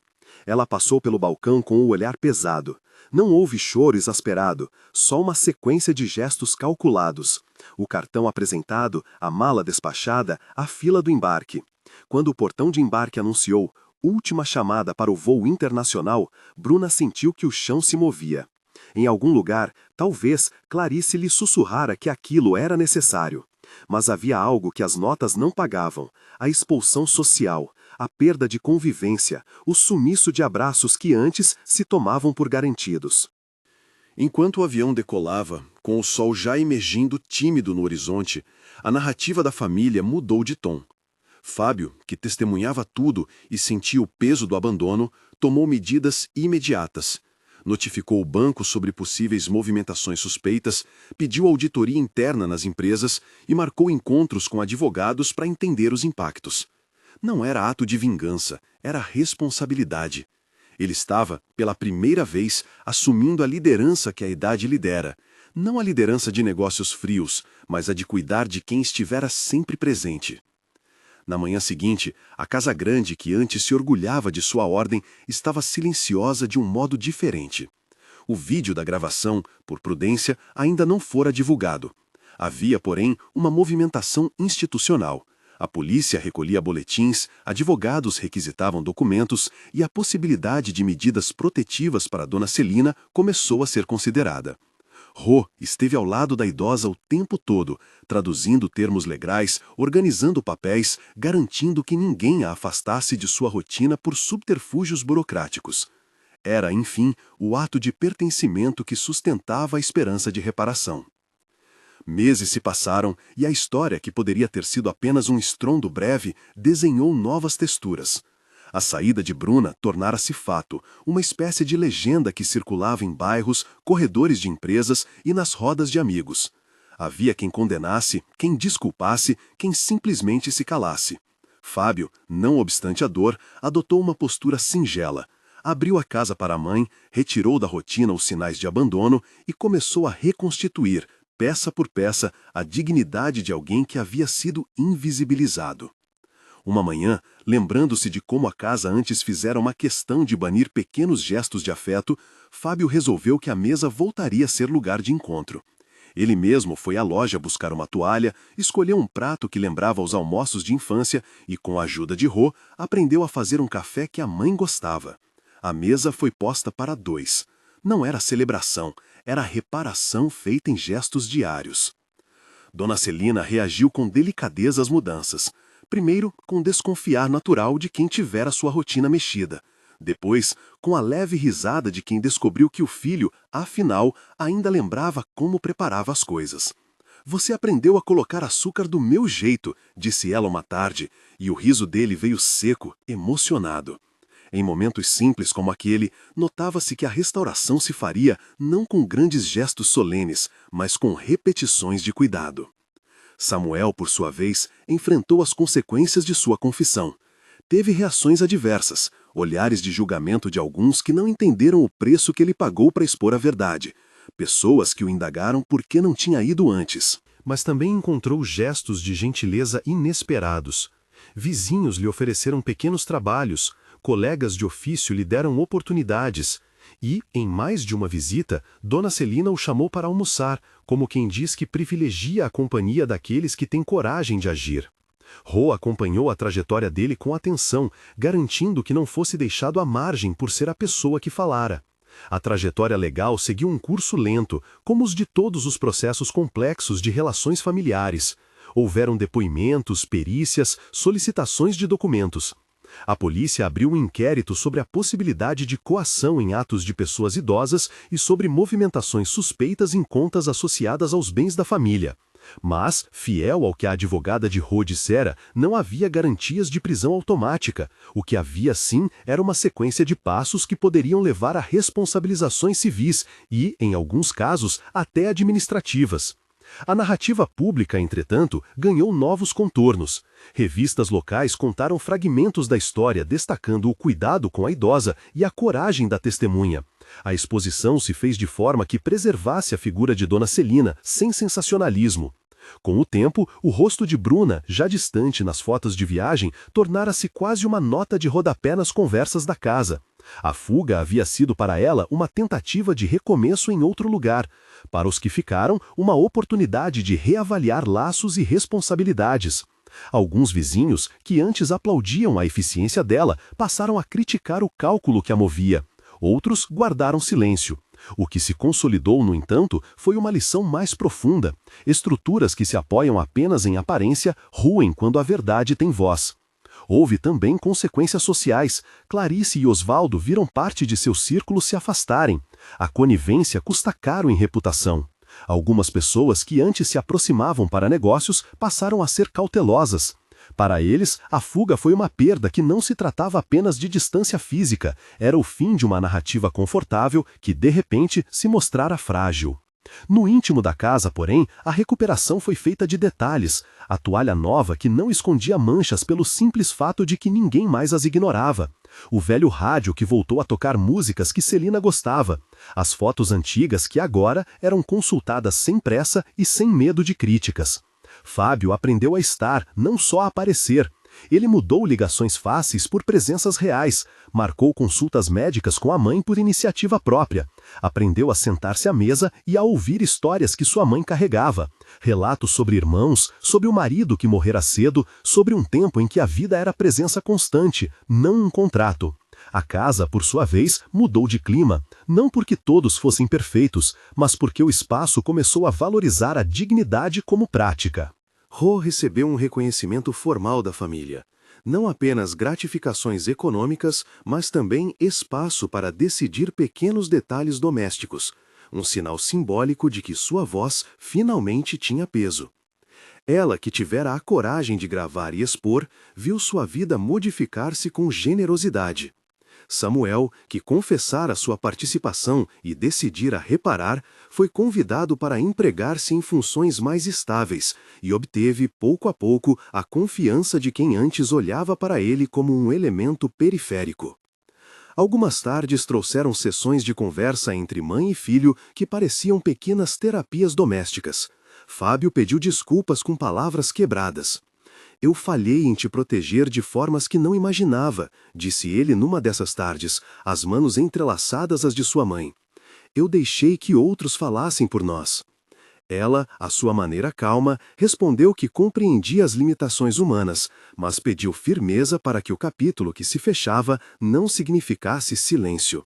Ela passou pelo balcão com o olhar pesado. Não houve choro exasperado, só uma sequência de gestos calculados. O cartão apresentado, a mala despachada, a fila do embarque. Quando o portão de embarque anunciou última chamada para o voo internacional, Bruna sentiu que o chão se movia. Em algum lugar, talvez, Clarice lhe sussurrara que aquilo era necessário. Mas havia algo que as notas não pagavam: a expulsão social, a perda de convivência, o sumiço de abraços que antes se tomavam por garantidos. Enquanto o avião decolava, com o sol já emergindo tímido no horizonte, a narrativa da família mudou de tom. Fábio, que testemunhava tudo e sentia o peso do abandono, tomou medidas imediatas. Notificou o banco sobre possíveis movimentações suspeitas, pediu auditoria interna nas empresas e marcou encontros com advogados para entender os impactos. Não era ato de vingança, era responsabilidade. Ele estava, pela primeira vez, assumindo a liderança que a idade lhe dera. Não a liderança de negócios frios, mas a de cuidar de quem estivera sempre presente. Na manhã seguinte, a casa grande que antes se orgulhava de sua ordem estava silenciosa de um modo diferente. O vídeo da gravação, por prudência, ainda não fora divulgado. Havia, porém, uma movimentação institucional. A polícia recolhia boletins, advogados requisitavam documentos e a possibilidade de medidas protetivas para Dona Celina começou a ser considerada. Rô esteve ao lado da idosa o tempo todo, traduzindo termos legais, organizando papéis, garantindo que ninguém a afastasse de sua rotina por subterfúgios burocráticos. Era, enfim, o ato de pertencimento que sustentava a esperança de reparação. Meses se passaram e a história, que poderia ter sido apenas um estrondo breve, desenhou novas texturas. A saída de Bruna tornara-se fato, uma espécie de legenda que circulava em bairros, corredores de empresas e nas rodas de amigos. Havia quem condenasse, quem desculpasse, quem simplesmente se calasse. Fábio, não obstante a dor, adotou uma postura singela. Abriu a casa para a mãe, retirou da rotina os sinais de abandono e começou a reconstituir, peça por peça, a dignidade de alguém que havia sido invisibilizado. Uma manhã, lembrando-se de como a casa antes fizera uma questão de banir pequenos gestos de afeto, Fábio resolveu que a mesa voltaria a ser lugar de encontro. Ele mesmo foi à loja buscar uma toalha, escolheu um prato que lembrava os almoços de infância e, com a ajuda de Rô, aprendeu a fazer um café que a mãe gostava. A mesa foi posta para 2. Não era celebração, era reparação feita em gestos diários. Dona Celina reagiu com delicadeza às mudanças. Primeiro, com desconfiar natural de quem tivera sua rotina mexida. Depois, com a leve risada de quem descobriu que o filho, afinal, ainda lembrava como preparava as coisas. Você aprendeu a colocar açúcar do meu jeito, disse ela uma tarde, e o riso dele veio seco, emocionado. Em momentos simples como aquele, notava-se que a restauração se faria não com grandes gestos solenes, mas com repetições de cuidado. Samuel, por sua vez, enfrentou as consequências de sua confissão. Teve reações adversas, olhares de julgamento de alguns que não entenderam o preço que ele pagou para expor a verdade. Pessoas que o indagaram por que não tinha ido antes. Mas também encontrou gestos de gentileza inesperados. Vizinhos lhe ofereceram pequenos trabalhos, colegas de ofício lhe deram oportunidades. E, em mais de uma visita, Dona Celina o chamou para almoçar, como quem diz que privilegia a companhia daqueles que têm coragem de agir. Ro acompanhou a trajetória dele com atenção, garantindo que não fosse deixado à margem por ser a pessoa que falara. A trajetória legal seguiu um curso lento, como os de todos os processos complexos de relações familiares. Houveram depoimentos, perícias, solicitações de documentos. A polícia abriu um inquérito sobre a possibilidade de coação em atos de pessoas idosas e sobre movimentações suspeitas em contas associadas aos bens da família. Mas, fiel ao que a advogada de Ro dissera, não havia garantias de prisão automática. O que havia sim era uma sequência de passos que poderiam levar a responsabilizações civis e, em alguns casos, até administrativas. A narrativa pública, entretanto, ganhou novos contornos. Revistas locais contaram fragmentos da história destacando o cuidado com a idosa e a coragem da testemunha. A exposição se fez de forma que preservasse a figura de Dona Celina, sem sensacionalismo. Com o tempo, o rosto de Bruna, já distante nas fotos de viagem, tornara-se quase uma nota de rodapé nas conversas da casa. A fuga havia sido para ela uma tentativa de recomeço em outro lugar. Para os que ficaram, uma oportunidade de reavaliar laços e responsabilidades. Alguns vizinhos, que antes aplaudiam a eficiência dela, passaram a criticar o cálculo que a movia. Outros guardaram silêncio. O que se consolidou, no entanto, foi uma lição mais profunda. Estruturas que se apoiam apenas em aparência ruem quando a verdade tem voz. Houve também consequências sociais. Clarice e Osvaldo viram parte de seu círculo se afastarem. A conivência custa caro em reputação. Algumas pessoas que antes se aproximavam para negócios passaram a ser cautelosas. Para eles, a fuga foi uma perda que não se tratava apenas de distância física, era o fim de uma narrativa confortável que, de repente, se mostrara frágil. No íntimo da casa, porém, a recuperação foi feita de detalhes. A toalha nova que não escondia manchas pelo simples fato de que ninguém mais as ignorava. O velho rádio que voltou a tocar músicas que Celina gostava. As fotos antigas que agora eram consultadas sem pressa e sem medo de críticas. Fábio aprendeu a estar, não só a aparecer. Ele mudou ligações fáceis por presenças reais, marcou consultas médicas com a mãe por iniciativa própria, aprendeu a sentar-se à mesa e a ouvir histórias que sua mãe carregava, relatos sobre irmãos, sobre o marido que morrera cedo, sobre um tempo em que a vida era presença constante, não um contrato. A casa, por sua vez, mudou de clima, não porque todos fossem perfeitos, mas porque o espaço começou a valorizar a dignidade como prática. Ro recebeu um reconhecimento formal da família. Não apenas gratificações econômicas, mas também espaço para decidir pequenos detalhes domésticos, um sinal simbólico de que sua voz finalmente tinha peso. Ela, que tivera a coragem de gravar e expor, viu sua vida modificar-se com generosidade. Samuel, que confessara sua participação e decidira reparar, foi convidado para empregar-se em funções mais estáveis e obteve, pouco a pouco, a confiança de quem antes olhava para ele como um elemento periférico. Algumas tardes trouxeram sessões de conversa entre mãe e filho que pareciam pequenas terapias domésticas. Fábio pediu desculpas com palavras quebradas. Eu falhei em te proteger de formas que não imaginava, disse ele numa dessas tardes, as manos entrelaçadas às de sua mãe. Eu deixei que outros falassem por nós. Ela, à sua maneira calma, respondeu que compreendia as limitações humanas, mas pediu firmeza para que o capítulo que se fechava não significasse silêncio.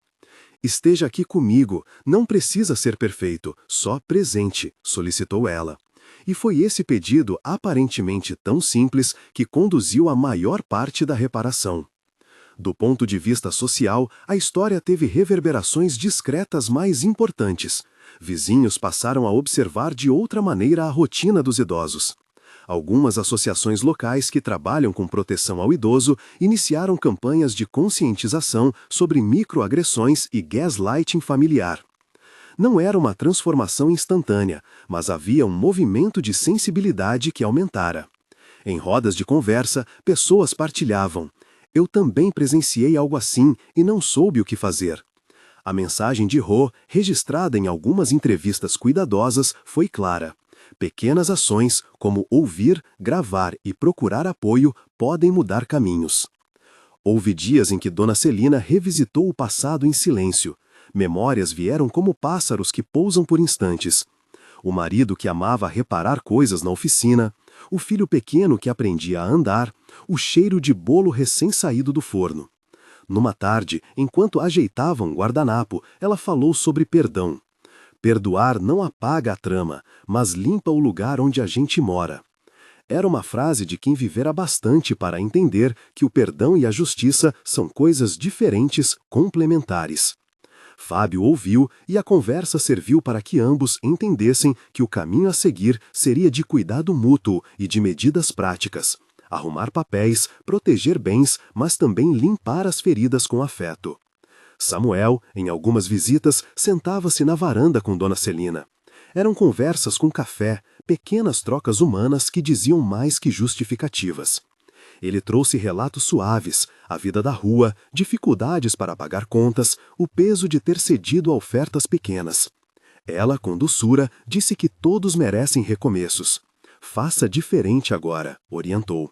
Esteja aqui comigo, não precisa ser perfeito, só presente, solicitou ela. E foi esse pedido aparentemente tão simples que conduziu à maior parte da reparação. Do ponto de vista social, a história teve reverberações discretas mais importantes. Vizinhos passaram a observar de outra maneira a rotina dos idosos. Algumas associações locais que trabalham com proteção ao idoso iniciaram campanhas de conscientização sobre microagressões e gaslighting familiar. Não era uma transformação instantânea, mas havia um movimento de sensibilidade que aumentara. Em rodas de conversa, pessoas partilhavam: "Eu também presenciei algo assim e não soube o que fazer." A mensagem de Ho, registrada em algumas entrevistas cuidadosas, foi clara. Pequenas ações, como ouvir, gravar e procurar apoio, podem mudar caminhos. Houve dias em que Dona Celina revisitou o passado em silêncio. Memórias vieram como pássaros que pousam por instantes. O marido que amava reparar coisas na oficina, o filho pequeno que aprendia a andar, o cheiro de bolo recém-saído do forno. Numa tarde, enquanto ajeitava um guardanapo, ela falou sobre perdão. Perdoar não apaga a trama, mas limpa o lugar onde a gente mora. Era uma frase de quem vivera bastante para entender que o perdão e a justiça são coisas diferentes, complementares. Fábio ouviu e a conversa serviu para que ambos entendessem que o caminho a seguir seria de cuidado mútuo e de medidas práticas. Arrumar papéis, proteger bens, mas também limpar as feridas com afeto. Samuel, em algumas visitas, sentava-se na varanda com Dona Celina. Eram conversas com café, pequenas trocas humanas que diziam mais que justificativas. Ele trouxe relatos suaves, a vida da rua, dificuldades para pagar contas, o peso de ter cedido a ofertas pequenas. Ela, com doçura, disse que todos merecem recomeços. "Faça diferente agora", orientou.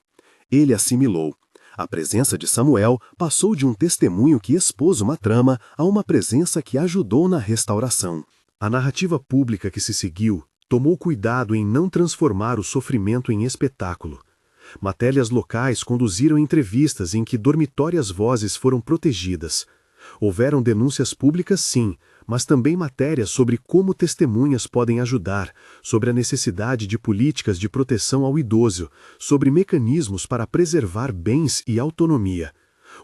Ele assimilou. A presença de Samuel passou de um testemunho que expôs uma trama a uma presença que ajudou na restauração. A narrativa pública que se seguiu tomou cuidado em não transformar o sofrimento em espetáculo. Matérias locais conduziram entrevistas em que dormitórias vozes foram protegidas. Houveram denúncias públicas, sim, mas também matérias sobre como testemunhas podem ajudar, sobre a necessidade de políticas de proteção ao idoso, sobre mecanismos para preservar bens e autonomia.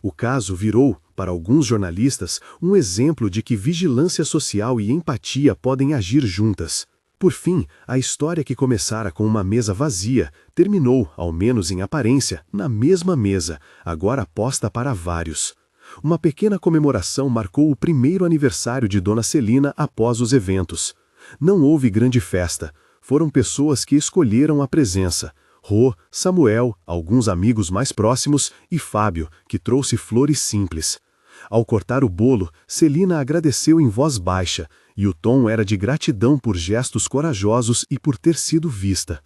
O caso virou, para alguns jornalistas, um exemplo de que vigilância social e empatia podem agir juntas. Por fim, a história que começara com uma mesa vazia, terminou, ao menos em aparência, na mesma mesa, agora posta para vários. Uma pequena comemoração marcou o primeiro aniversário de Dona Celina após os eventos. Não houve grande festa. Foram pessoas que escolheram a presença. Rô, Samuel, alguns amigos mais próximos e Fábio, que trouxe flores simples. Ao cortar o bolo, Celina agradeceu em voz baixa, e o tom era de gratidão por gestos corajosos e por ter sido vista.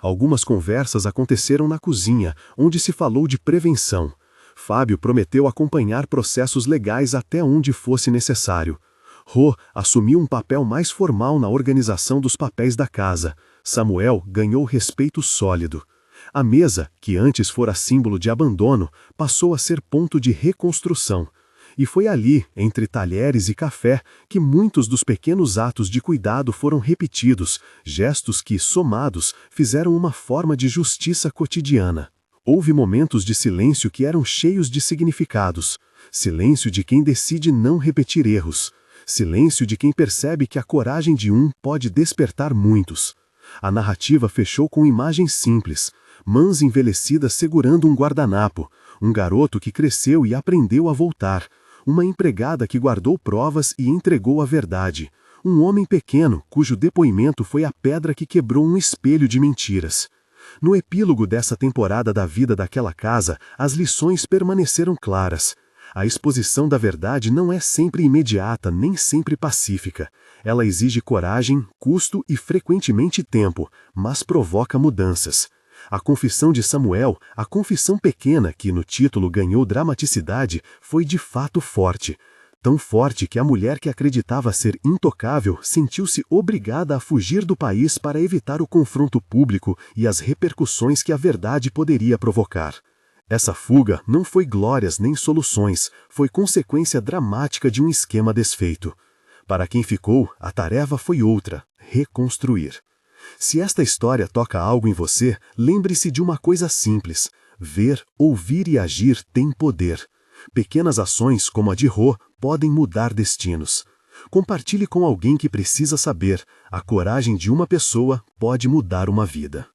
Algumas conversas aconteceram na cozinha, onde se falou de prevenção. Fábio prometeu acompanhar processos legais até onde fosse necessário. Rô assumiu um papel mais formal na organização dos papéis da casa. Samuel ganhou respeito sólido. A mesa, que antes fora símbolo de abandono, passou a ser ponto de reconstrução. E foi ali, entre talheres e café, que muitos dos pequenos atos de cuidado foram repetidos, gestos que, somados, fizeram uma forma de justiça cotidiana. Houve momentos de silêncio que eram cheios de significados. Silêncio de quem decide não repetir erros. Silêncio de quem percebe que a coragem de um pode despertar muitos. A narrativa fechou com imagens simples. Mãos envelhecidas segurando um guardanapo. Um garoto que cresceu e aprendeu a voltar. Uma empregada que guardou provas e entregou a verdade. Um homem pequeno, cujo depoimento foi a pedra que quebrou um espelho de mentiras. No epílogo dessa temporada da vida daquela casa, as lições permaneceram claras. A exposição da verdade não é sempre imediata, nem sempre pacífica. Ela exige coragem, custo e frequentemente tempo, mas provoca mudanças. A confissão de Samuel, a confissão pequena que no título ganhou dramaticidade, foi de fato forte. Tão forte que a mulher que acreditava ser intocável sentiu-se obrigada a fugir do país para evitar o confronto público e as repercussões que a verdade poderia provocar. Essa fuga não foi glórias nem soluções, foi consequência dramática de um esquema desfeito. Para quem ficou, a tarefa foi outra: reconstruir. Se esta história toca algo em você, lembre-se de uma coisa simples: ver, ouvir e agir tem poder. Pequenas ações como a de Rô podem mudar destinos. Compartilhe com alguém que precisa saber. A coragem de uma pessoa pode mudar uma vida.